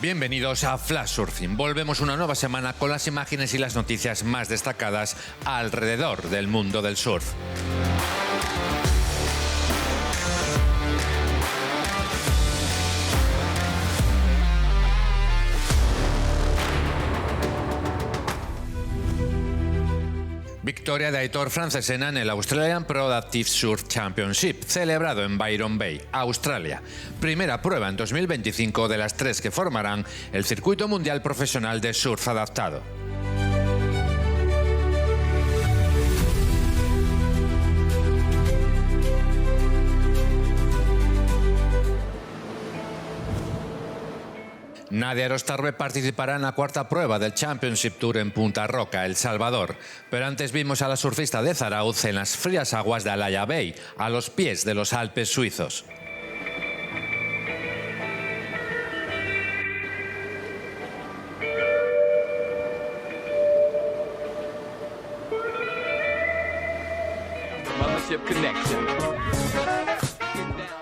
Bienvenidos a Flash Surfing. Volvemos una nueva semana con las imágenes y las noticias más destacadas alrededor del mundo del surf. Victoria de Aitor Francesena en el Australian Pro Adaptive Surf Championship, celebrado en Byron Bay, Australia. Primera prueba en 2025 de las 3 que formarán el circuito mundial profesional de surf adaptado. Nadia Erostarbe participará en la cuarta prueba del Championship Tour en Punta Roca, El Salvador. Pero antes vimos a la surfista de Zarauz en las frías aguas de Alaya Bay, a los pies de los Alpes suizos.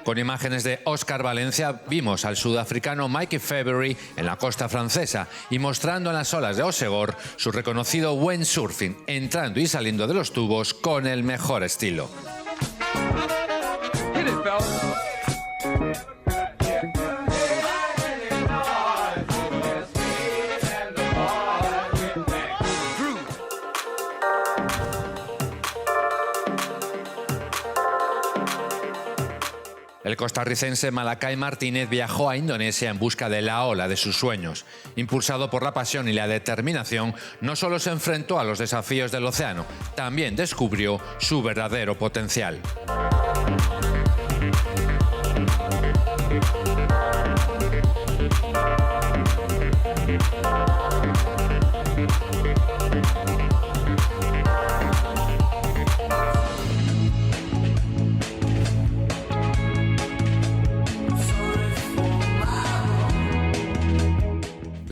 Con imágenes de Óscar Valencia vimos al sudafricano Mikey February en la costa francesa y mostrando en las olas de Osegor su reconocido buen surfing, entrando y saliendo de los tubos con el mejor estilo. El costarricense Malakai Martínez viajó a Indonesia en busca de la ola de sus sueños. Impulsado por la pasión y la determinación, no solo se enfrentó a los desafíos del océano, también descubrió su verdadero potencial.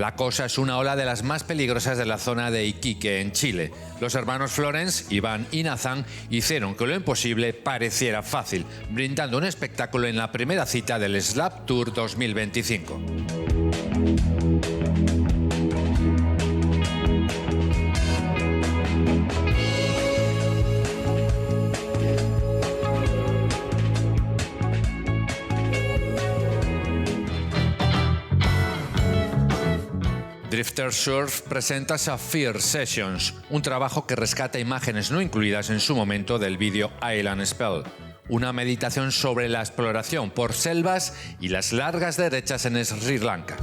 La Cosa es una ola de las más peligrosas de la zona de Iquique, en Chile. Los hermanos Florence, Iván y Nathan hicieron que lo imposible pareciera fácil, brindando un espectáculo en la primera cita del Slap Tour 2025. Drifter Surf presenta Sapphire Sessions, un trabajo que rescata imágenes no incluidas en su momento del vídeo Island Spell. Una meditación sobre la exploración por selvas y las largas derechas en Sri Lanka.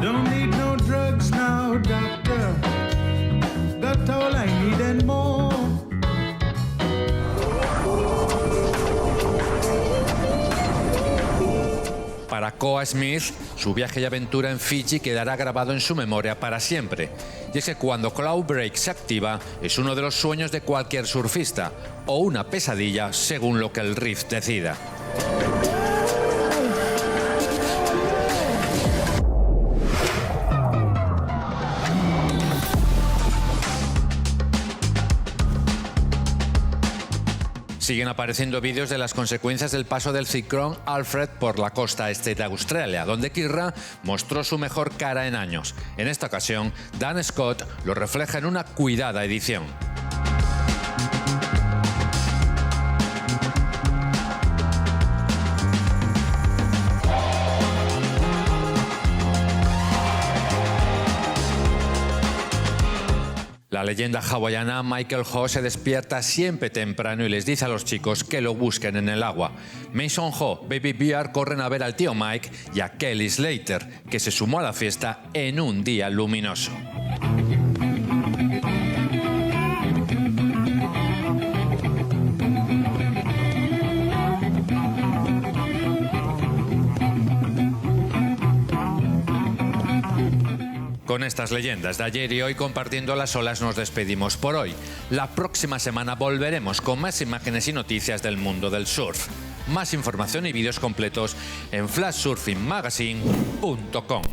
Don't need no drugs now, doctor. Got all I need and more. Para Koa Smith, su viaje y aventura en Fiji quedará grabado en su memoria para siempre. Y es que cuando Cloudbreak se activa, es uno de los sueños de cualquier surfista, o una pesadilla según lo que el Reef decida. Siguen apareciendo vídeos de las consecuencias del paso del ciclón Alfred por la costa este de Australia, donde Kirra mostró su mejor cara en años. En esta ocasión, Dan Scott lo refleja en una cuidada edición. La leyenda hawaiana Michael Ho se despierta siempre temprano y les dice a los chicos que lo busquen en el agua. Mason Ho, Baby Bear corren a ver al tío Mike y a Kelly Slater, que se sumó a la fiesta en un día luminoso. Con estas leyendas de ayer y hoy compartiendo las olas nos despedimos por hoy. La próxima semana volveremos con más imágenes y noticias del mundo del surf. Más información y vídeos completos en flashsurfingmagazine.com.